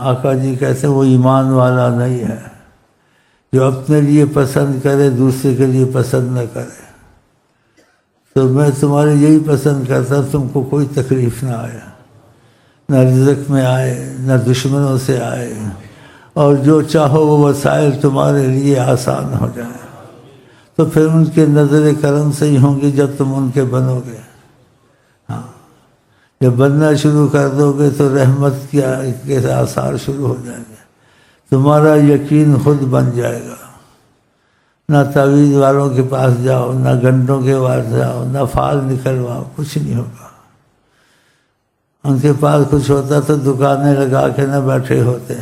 آقا جی کہتے ہیں وہ ایمان والا نہیں ہے جو اپنے لیے پسند کرے دوسرے کے لیے پسند نہ کرے. تو میں تمہارے یہی پسند کرتا ہوں تم کو کوئی تکلیف نہ آئے، نہ رزق میں آئے نہ دشمنوں سے آئے، اور جو چاہو وہ وسائل تمہارے لیے آسان ہو جائیں. تو پھر ان کے نظر کرم سے ہی ہوں گی جب تم ان کے بنو گے. ہاں جب بننا شروع کر دو گے تو رحمت کے آثار شروع ہو جائیں گے. تمہارا یقین خود بن جائے گا. نہ تعویذ والوں کے پاس جاؤ، نہ گنڈوں کے پاس جاؤ، نہ فال نکلواؤ، کچھ نہیں ہوگا. ان کے پاس کچھ ہوتا تو دکانیں لگا کے نہ بیٹھے ہوتے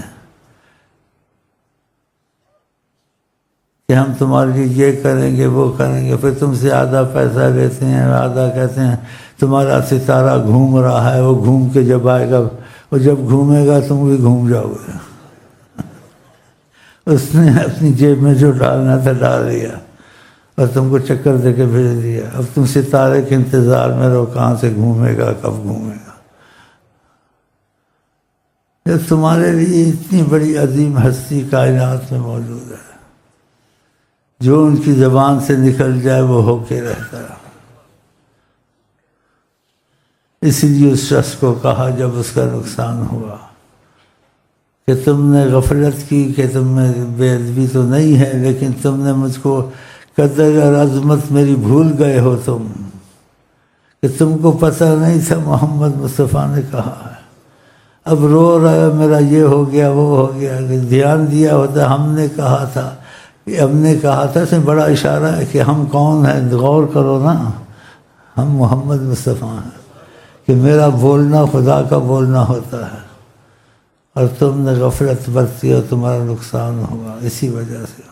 کہ ہم تمہارے لیے یہ کریں گے وہ کریں گے. پھر تم سے آدھا پیسہ لیتے ہیں، آدھا کہتے ہیں تمہارا ستارہ گھوم رہا ہے، وہ گھوم کے جب آئے گا، وہ جب گھومے گا تم بھی گھوم جاؤ گے. اس نے اپنی جیب میں جو ڈالنا تھا ڈال دیا اور تم کو چکر دے کے بھیج دیا. اب تم ستارے کے انتظار میں رہو کہاں سے گھومے گا، کب گھومے گا. جب تمہارے لیے اتنی بڑی عظیم ہستی کائنات میں موجود ہے، جو ان کی زبان سے نکل جائے وہ ہو کے رہتا ہے. اس لیے اس شخص کو کہا جب اس کا نقصان ہوا کہ تم نے غفلت کی، کہ تم میں بے ادبی تو نہیں ہے لیکن تم نے مجھ کو قدر اور عظمت میری بھول گئے ہو تم، کہ تم کو پتہ نہیں تھا محمد مصطفیٰ نے کہا ہے. اب رو رہا ہے میرا یہ ہو گیا وہ ہو گیا. کہ دھیان دیا ہوتا ہم نے کہا تھا اس میں بڑا اشارہ ہے کہ ہم کون ہیں. غور کرو نا، ہم محمد مصطفیٰ ہیں کہ میرا بولنا خدا کا بولنا ہوتا ہے، اور تم نے غفلت برتی اور تمہارا نقصان ہوا اسی وجہ سے.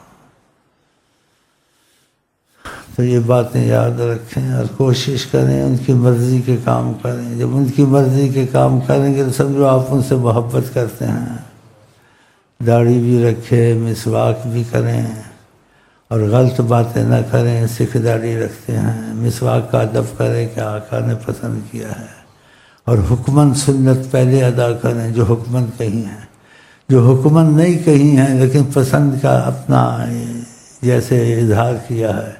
تو یہ باتیں یاد رکھیں اور کوشش کریں ان کی مرضی کے کام کریں. جب ان کی مرضی کے کام کریں گے تو سمجھو آپ ان سے محبت کرتے ہیں. داڑھی بھی رکھے، مسواک بھی کریں، اور غلط باتیں نہ کریں. سکھ داڑھی رکھتے ہیں، مسواک کا ادب کریں کہ آقا نے پسند کیا ہے، اور حکمن سنت پہلے ادا کریں جو حکمن کہی ہیں. جو حکمن نہیں کہی ہیں لیکن پسند کا اپنا جیسے اظہار کیا ہے.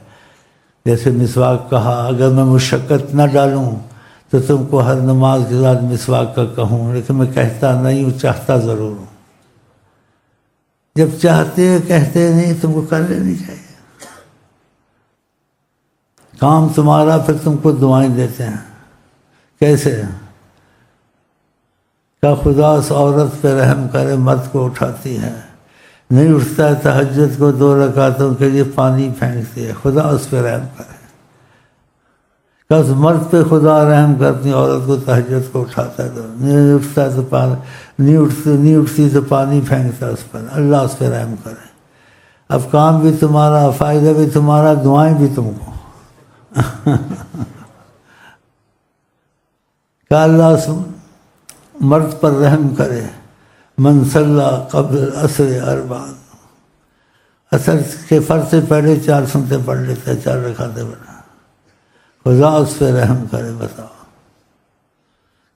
جیسے مسواک کہا، اگر میں مشقت نہ ڈالوں تو تم کو ہر نماز کے بعد مسواک کا کہوں، لیکن میں کہتا نہیں ہوں، چاہتا ضرور ہوں. جب چاہتے کہتے نہیں تم کو کر لینی چاہیے. کام تمہارا، پھر تم کو دعائیں دیتے ہیں. کیسے کہ خدا اس عورت پہ رحم کرے، مرد کو اٹھاتی ہے، نہیں اٹھتا ہے تہجد کو 2 رکعتوں کے لیے پانی پھینکتی ہے، خدا اس پہ رحم کرے. کہ اس مرد پہ خدا رحم کرتی، عورت کو تہجد کو اٹھاتا ہے تو نہیں اٹھتا تو نہیں اٹھتی تو پانی پھینکتا اس پر. اللہ اس پہ رحم کرے. اب کام بھی تمہارا، فائدہ بھی تمہارا، دعائیں بھی تم کو. کہ اللہ اس مرد پر رحم کرے. من صلی قبل العصر 4، عصر کے فرض سے پہلے 4 سنتیں پڑھ لیتا ہے، 4 رکعتیں پڑھا. خدا اس پہ رحم کرے. بتاؤ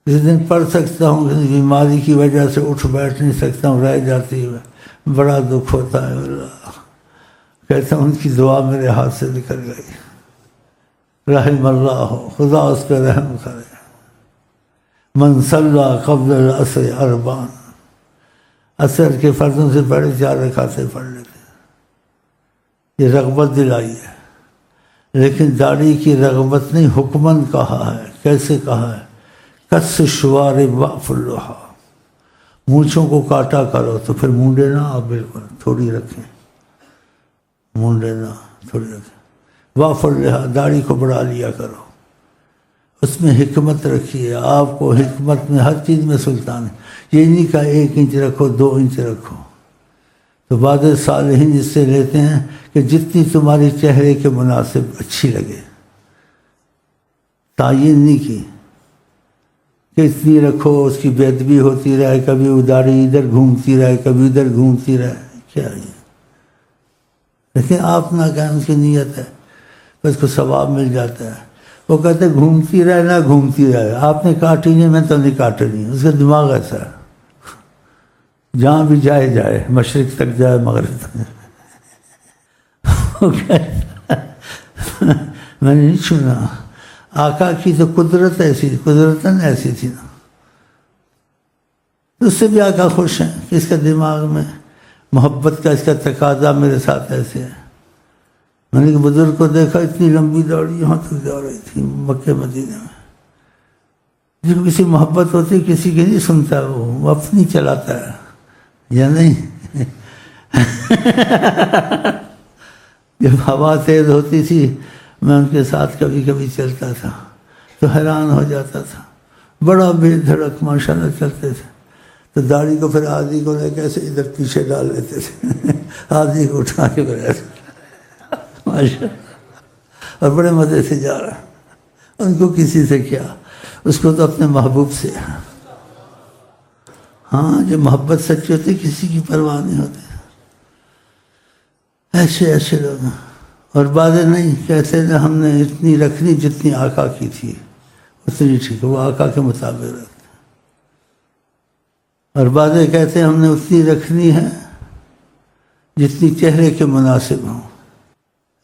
کسی دن پڑھ سکتا ہوں، کسی بیماری کی وجہ سے اٹھ بیٹھ نہیں سکتا ہوں، رہ جاتی ہے، بڑا دکھ ہوتا ہے. اللہ کہتا ہوں ان کی دعا میرے ہاتھ سے نکل گئی. رحم اللہ ہو، خدا اس پہ رحم کرے. من صلی قبل العصر 4، عصر کے فرضوں سے پہلے 4 رکعتیں پڑھ لیتے ہیں. یہ رغبت دلائی ہے، لیکن داڑھی کی رغبت نہیں، حکمن کہا ہے. کیسے کہا ہے؟ کس شوارب واعف اللحیٰ، مونچھوں کو کاٹا کرو. تو پھر مونڈے نہ آپ بالکل تھوڑی رکھیں، مونڈے نہ تھوڑی رکھیں. واعف اللحیٰ، داڑھی کو بڑھا لیا کرو. اس میں حکمت رکھی ہے. آپ کو حکمت میں ہر چیز میں سلطان ہے. یہ نہیں کہ 1 انچ رکھو 2 انچ رکھو. تو بعض صالحین جس سے لیتے ہیں کہ جتنی تمہاری چہرے کے مناسب اچھی لگے. تعین نہیں کی کہ اتنی رکھو، اس کی بے ادبی ہوتی رہے، کبھی وہ داڑھی ادھر گھومتی رہے کبھی ادھر گھومتی رہے. کیا یہ؟ لیکن آپ نہ کہیں اس کی نیت ہے، اس کو ثواب مل جاتا ہے. وہ کہتے گھومتی رہے نہ گھومتی رہے، آپ نے کاٹی نہیں، میں تو نہیں کاٹنی. اس کا دماغ ایسا ہے. جہاں بھی جائے جائے، مشرق تک جائے مغرب تک جائے۔ وہ کہتا میں نے نہیں سنا، آقا کی تو قدرت ایسی، قدرتاً ایسی تھی نا، اس سے بھی آقا خوش ہیں کہ اس کا دماغ میں محبت کا اس کا تقاضا میرے ساتھ ایسے ہے۔ میں نے ایک بزرگ کو دیکھا، اتنی لمبی دوڑی یہاں تک جا رہی تھی مکہ مدینہ میں، جس کو کسی محبت ہوتی ہے کسی کی نہیں سنتا، وہ اپنی چلاتا ہے یا نہیں۔ جب ہوا تیز ہوتی تھی میں ان کے ساتھ کبھی کبھی چلتا تھا تو حیران ہو جاتا تھا، بڑا بے دھڑک ماشاءاللہ چلتے تھے۔ تو داڑھی کو پھر آدھی کو لے کے ایسے ادھر پیچھے ڈال لیتے تھے، آدھی کو اٹھا کے ماشاءاللہ، اور بڑے مزے سے جا رہا۔ ان کو کسی سے کیا، اس کو تو اپنے محبوب سے۔ ہاں جو محبت سچی ہوتی کسی کی پرواہ نہیں ہوتی، ایسے ایسے لوگ۔ اور باتیں نہیں کہتے ہیں ہم نے اتنی رکھنی جتنی آقا کی تھی اتنی ٹھیک ہے، وہ آقا کے مطابق رکھتے۔ اور باتیں کہتے ہیں ہم نے اتنی رکھنی ہے جتنی چہرے کے مناسب ہوں۔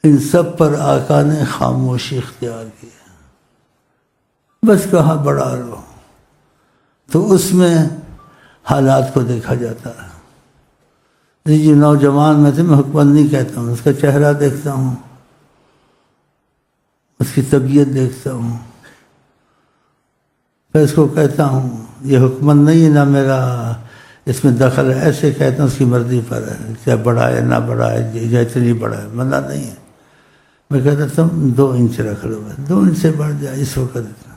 ان سب پر آقا نے خاموشی اختیار کی، بس کہا بڑا لو، تو اس میں حالات کو دیکھا جاتا ہے۔ جو نوجوان میں تھے، میں حکمت نہیں کہتا ہوں، اس کا چہرہ دیکھتا ہوں، اس کی طبیعت دیکھتا ہوں، پھر اس کو کہتا ہوں یہ حکمت نہیں ہے، نہ میرا اس میں دخل ہے، ایسے کہتا ہوں اس کی مرضی پر ہے، چاہے بڑا ہے نہ بڑا ہے، یا اتنی بڑا ہے، منع نہیں ہے۔ میں کہتا تم 2 انچ رکھ لو، 2 انچ سے بڑھ جائے اس وقت اتنا،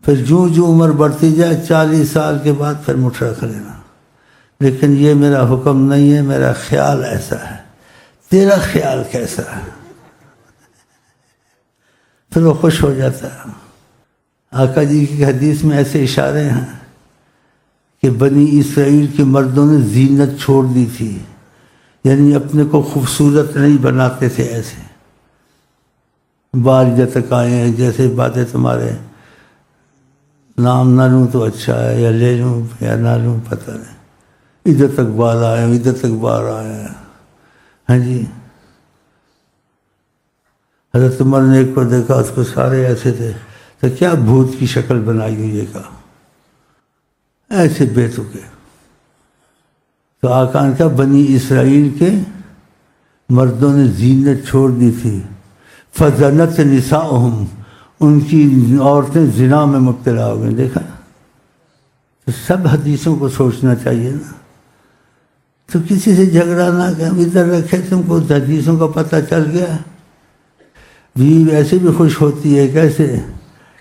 پھر جو عمر بڑھتی جائے 40 سال کے بعد پھر مٹھ رکھ لینا، لیکن یہ میرا حکم نہیں ہے، میرا خیال ایسا ہے، تیرا خیال کیسا ہے؟ پھر وہ خوش ہو جاتا ہے۔ آقا جی کی حدیث میں ایسے اشارے ہیں کہ بنی اسرائیل کے مردوں نے زینت چھوڑ دی تھی، یعنی اپنے کو خوبصورت نہیں بناتے تھے، ایسے بال ادھر تک آئے ہیں، جیسے باتیں تمہارے نام نہ لوں تو اچھا ہے، یا لے لوں یا نہ لوں پتہ نہیں، ادھر تک بال آئے ہیں، ادھر تک بال آئے ہیں۔ ہاں جی، حضرت عمر نے ایک کو دیکھا، اس کو سارے ایسے تھے، تو کیا بھوت کی شکل بنائی ہوئی ہے، کہا ایسے بے تکے۔ تو آقا نے کہا بنی اسرائیل کے مردوں نے زینت چھوڑ دی تھی، فزنت نساؤہم، ان کی عورتیں زنا میں مبتلا ہو گئیں۔ دیکھا، تو سب حدیثوں کو سوچنا چاہیے نا، تو کسی سے جھگڑا نہ کہ ہم ادھر رکھے، تم کو حدیثوں کا پتہ چل گیا۔ بیوی ایسے بھی خوش ہوتی ہے، کیسے؟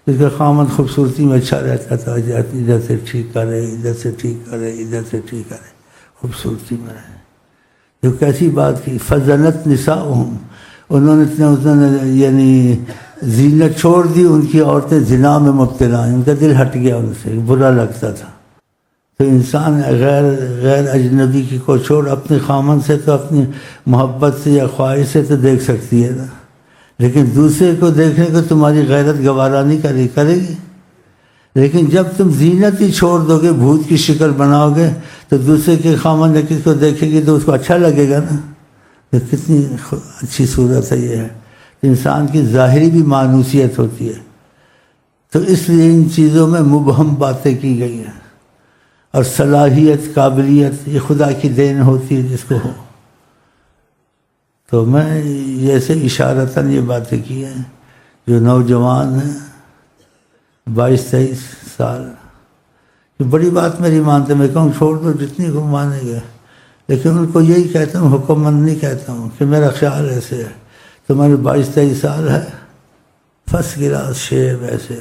اس کا خامد خوبصورتی میں اچھا رہتا تھا، ادھر سے ٹھیک کرے، ادھر سے ٹھیک کرے، ادھر سے ٹھیک کرے، خوبصورتی میں رہے۔ جو کیسی بات کی، فزنت نساؤہم، انہوں نے یعنی زینت چھوڑ دی، ان کی عورتیں زنا میں مبتلا ہیں، ان کا دل ہٹ گیا ان سے، برا لگتا تھا۔ تو انسان غیر اجنبی کی کو چھوڑ اپنے خامن سے تو اپنی محبت سے یا خواہش سے تو دیکھ سکتی ہے نا، لیکن دوسرے کو دیکھنے کو تمہاری غیرت گوارا نہیں کرے گی۔ لیکن جب تم زینت ہی چھوڑ دو گے، بھوت کی شکل بناؤ گے، تو دوسرے کے خامن نے کس کو دیکھے گی تو اس کو اچھا لگے گا نا، تو کتنی اچھی صورت ہے یہ ہے۔ انسان کی ظاہری بھی مانوسیت ہوتی ہے، تو اس لیے ان چیزوں میں مبہم باتیں کی گئی ہیں، اور صلاحیت، قابلیت یہ خدا کی دین ہوتی ہے جس کو ہو۔ تو میں جیسے اشارتاً یہ باتیں کی ہیں، جو نوجوان ہیں 22-23 سال، کہ بڑی بات میری مانتے، میں کہوں چھوڑ دو جتنی کو مانیں گے، لیکن ان کو یہی کہتا ہوں، حکمت نہیں کہتا ہوں کہ میرا خیال ایسے ہے۔ تمہارے 22-23 سال ہے، فرسٹ کلاس شیب ایسے،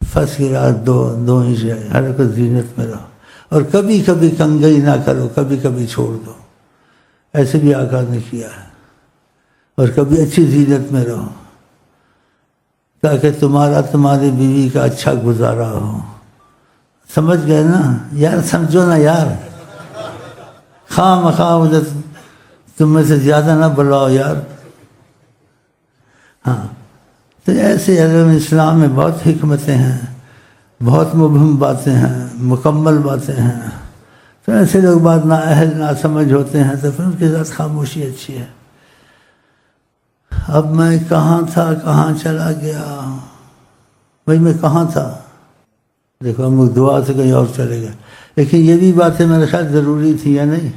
فرسٹ کلاس 2 انچ ہے، ہر ایک زینت میں رہو، اور کبھی کبھی کنگھی نہ کرو، کبھی کبھی چھوڑ دو، ایسے بھی آقا نے کیا ہے۔ اور کبھی اچھی زینت میں رہو تاکہ تمہاری بیوی کا اچھا گزارا ہو۔ سمجھ گئے نا یار؟ سمجھو نا یار، خواہ مخواہ ادھر تم میں سے زیادہ نہ بلاؤ یار۔ ہاں، تو ایسے علم اسلام میں بہت حکمتیں ہیں، بہت مبہم باتیں ہیں، مکمل باتیں ہیں، تو ایسے لوگ بات نا اہل نہ سمجھ ہوتے ہیں تو پھر ان کے ساتھ خاموشی اچھی ہے. اب میں کہاں تھا کہاں چلا گیا؟ بھائی میں کہاں تھا؟ دیکھو ہم لوگ دعا سے کہیں اور چلے گئے. لیکن یہ بھی باتیں میرے خیال ضروری تھی یا نہیں؟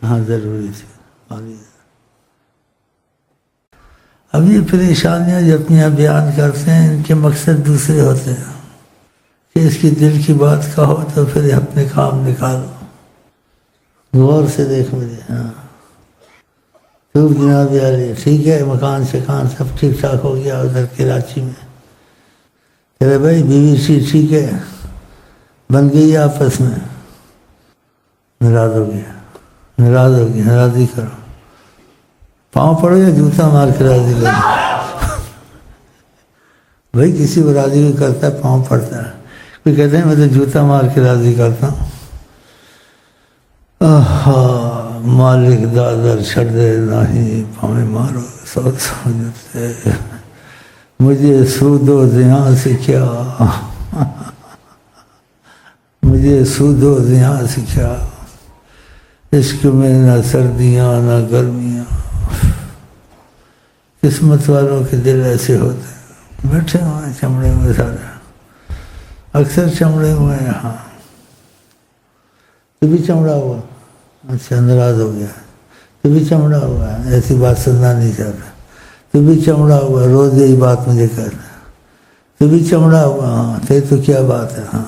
ہاں ضروری تھی. اب یہ پریشانیاں جو اپنیاں بیان کرتے ہیں ان کے مقصد دوسرے ہوتے ہیں کہ اس کی دل کی بات کہو تو پھر اپنے کام نکالو. غور سے دیکھ مجھے. ہاں تو جناب عالی ٹھیک ہے، مکان شکان سب ٹھیک ٹھاک ہو گیا ادھر کراچی میں. ارے بھائی بیوی سی ٹھیک ہے، بن گئی آپس میں، ناراض ہو گیا، ناراض ہو گیا، ناراضی کرو. پاؤں پڑو یا جوتا مار کے راضی کرو؟ بھائی کسی کو راضی بھی کرتا ہے پاؤں پڑتا ہے. کوئی کہتے ہیں میں تو جوتا مار کے راضی کرتا ہوں. مالک دادر چھڑ دے نہیں پاؤں مارو سوچتے مجھے سود و زیاں سے کیا، مجھے سود و زیاں سے کیا، عشق میں نہ سردیاں نہ گرمیاں. قسمت والوں کے دل ایسے ہوتے ہیں. بیٹھے ہوئے ہیں چمڑے ہوئے سارے، اکثر چمڑے ہوئے ہیں. ہاں تو بھی چمڑا ہوا. اچھا ناراض ہو گیا. تو بھی چمڑا ہوا ہے، ایسی بات سننا نہیں چاہتا. تو بھی چمڑا ہوا، روز یہی بات مجھے کہتا. تو بھی چمڑا ہوا. ہاں تو کیا بات ہے. ہاں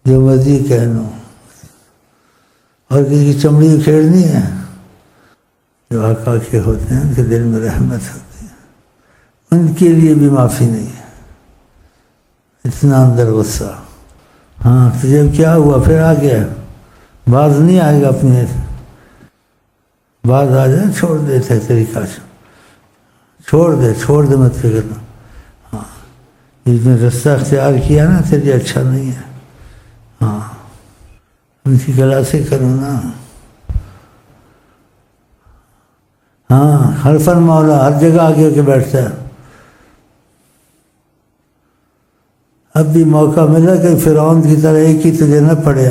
جو مرضی کہہ لو. اور کسی کی چمڑی کھیڑنی ہے؟ جو آقا کے ہوتے ہیں ان کے دل میں رحمت ہوتی ہے، ان کے لیے بھی معافی نہیں ہے. اتنا اندر غصہ. ہاں تو جب کیا ہوا پھر آ گیا، باز نہیں آئے گا. اپنی باز آ جائے چھوڑ دیتے طریقہ سے، چھوڑ دے مت فکر نہ. ہاں جس نے رستہ اختیار کیا نا تیرے اچھا نہیں ہے. ہاں ان کی گلا سے کرو نا. ہاں ہر فن مولا ہر جگہ آگے کے بیٹھتا ہے. اب بھی موقع ملا کہ فرعون کی طرح ایک ہی تجھے نہ پڑے.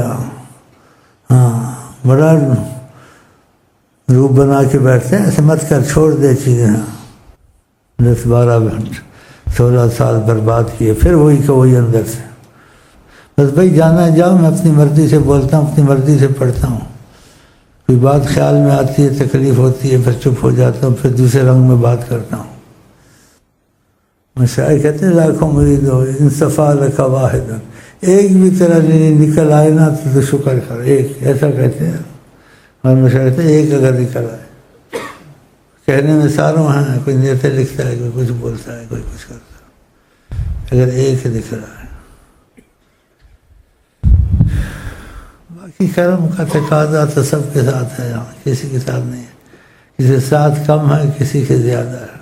ہاں بڑا روپ بنا کے بیٹھتے ہیں. ایسے مت کر، چھوڑ دے چیزیں. 10-12 گھنٹے 16 سال برباد کیے، پھر وہی کہ وہی اندر سے. بس بھائی جانا جاؤ، میں اپنی مرضی سے بولتا ہوں، اپنی مرضی سے پڑھتا ہوں. کوئی بات خیال میں آتی ہے، تکلیف ہوتی ہے، پھر چپ ہو جاتا ہوں، پھر دوسرے رنگ میں بات کرتا ہوں. شاعر کہتے ہیں لاکھوں مرید ہو ان صفا رکھا واحد، ایک بھی طرح نکل آئے نا تو شکر کر. ایک ایسا کہتے ہیں. اور مشاعر کہتے ہیں ایک اگر نکل آئے. کہنے میں ساروں ہیں، کوئی نیتیں لکھتا ہے، کوئی کچھ بولتا ہے، کوئی کچھ کرتا ہے. اگر ایک نکل آئے. باقی کرم کا تقاضا تو سب کے ساتھ ہے، کسی کے ساتھ نہیں ہے. کسی کے ساتھ کم ہے، کسی کے زیادہ ہے.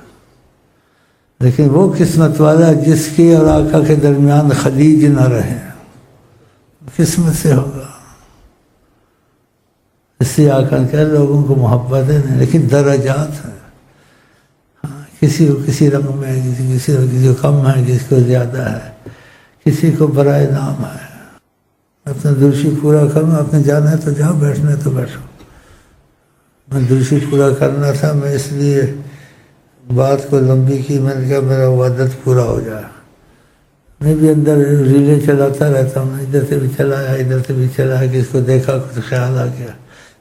لیکن وہ قسمت والا جس کے اور آقا کے درمیان خلیج نہ رہے، قسمت سے ہوگا. اس سے آقا کہ لوگوں کو محبت ہے نہیں، لیکن درجات ہیں. ہاں کسی کو کسی رنگ میں، کسی کو کم ہے، کسی کو زیادہ ہے، کسی کو برائے نام ہے. اپنا درشی پورا کرنا. اپنے جانا ہے تو جاؤ، بیٹھنا ہے تو بیٹھو. میں درشی پورا کرنا تھا، میں اس لیے بات کو لمبی کی. میں نے کہا میرا عادت پورا ہو جائے. میں بھی اندر ریلیں چلاتا رہتا ہوں، ادھر سے بھی چلایا، ادھر سے بھی چلایا. کس کو دیکھا کچھ خیال آ گیا،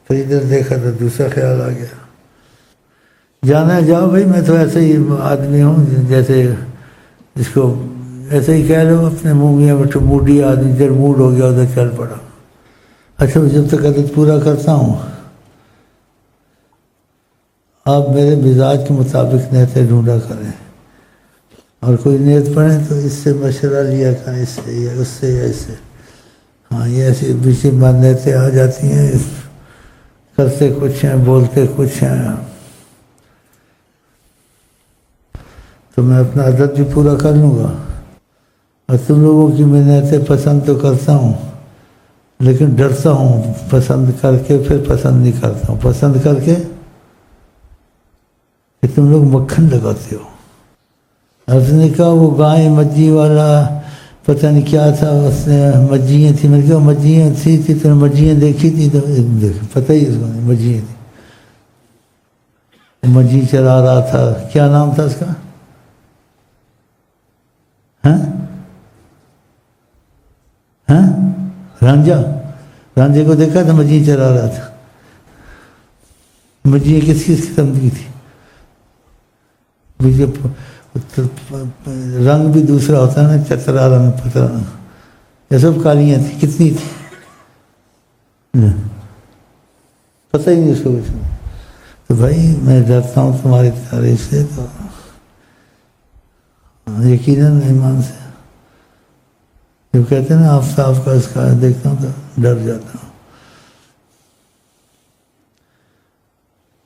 پھر ادھر دیکھا تو دوسرا خیال آ گیا. جانا ہے جاؤ بھائی. میں تو ایسے ہی آدمی ہوں جیسے جس کو ایسے ہی کہہ لو اپنے منہ میں بیٹھو موڈی آدمی. ادھر موڈ ہو گیا ادھر چل پڑا. اچھا جب تک عادت پورا کرتا ہوں آپ میرے مزاج کے مطابق نیتیں ڈھونڈا کریں. اور کوئی نیت پڑھیں تو اس سے مشورہ لیا کریں، اس سے یا اس سے یا اس سے. ہاں یہ ایسی بیچی نیتیں آ جاتی ہیں، کرتے کچھ ہیں بولتے کچھ ہیں. تو میں اپنا عادت بھی پورا کر لوں گا. اور تم لوگوں کی میں نیتیں پسند تو کرتا ہوں، لیکن ڈرتا ہوں پسند کر کے پھر پسند نہیں کرتا ہوں. پسند کر کے کہ تم لوگ مکھن لگاتے ہو. حضرت نے کہا وہ گائے مجھی والا پتہ نہیں کیا تھا اس نے، مجھیاں تھیں، میں نے کہا مجھیاں تھی تو مجھیاں دیکھی تھی تو پتہ ہی اس کو نہیں مجھیاں تھی. مجھی چلا رہا تھا، کیا نام تھا اس کا؟ ہاں ہاں رانجھے کو دیکھا تھا مجھی چلا رہا تھا. مجھے کس قسم کی تھی؟ مجھے رنگ بھی دوسرا ہوتا ہے نا، چترا رنگ پترا رنگ، یہ سب کالیاں تھیں. کتنی تھی پتہ ہی نہیں اس کو. تو بھائی میں ڈرتا ہوں تمہاری تعریف سے، تو یقیناً ایمان سے. جو کہتے ہیں نا آفتاب کا اس کا دیکھتا ہوں تو ڈر جاتا ہوں،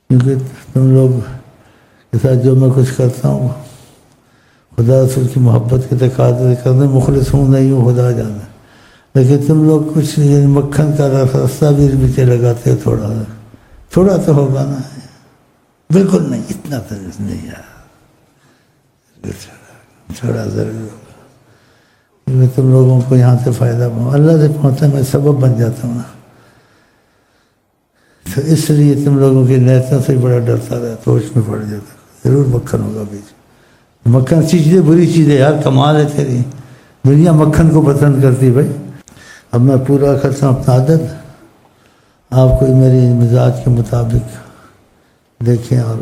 کیونکہ تم لوگ کے ساتھ جو میں کچھ کرتا ہوں خدا رسول کی محبت کے تقاضے کرنے مخلص ہوں نہیں ہوں خدا جانا. لیکن تم لوگ کچھ مکھن کا راستہ بھی پیچھے لگاتے ہو، تھوڑا تو ہوگا نا. بالکل نہیں، اتنا تو نہیں یار، تھوڑا ضرور ہوگا. کیونکہ تم لوگوں کو یہاں سے فائدہ اللہ سے پہنچتا، میں سبب بن جاتا ہوں نا. تو اس لیے تم لوگوں کی نیتوں سے بڑا ڈرتا رہتا، ہوش میں پڑ جاتا. ضرور مکھن ہوگا بیچ. مکھن چیز ہے، بری چیز ہے یار، کمال ہے تیری. دنیا مکھن کو پسند کرتی بھائی. اب میں پورا کرتا ہوں اپنا عادت، آپ کو میری مزاج کے مطابق دیکھیں اور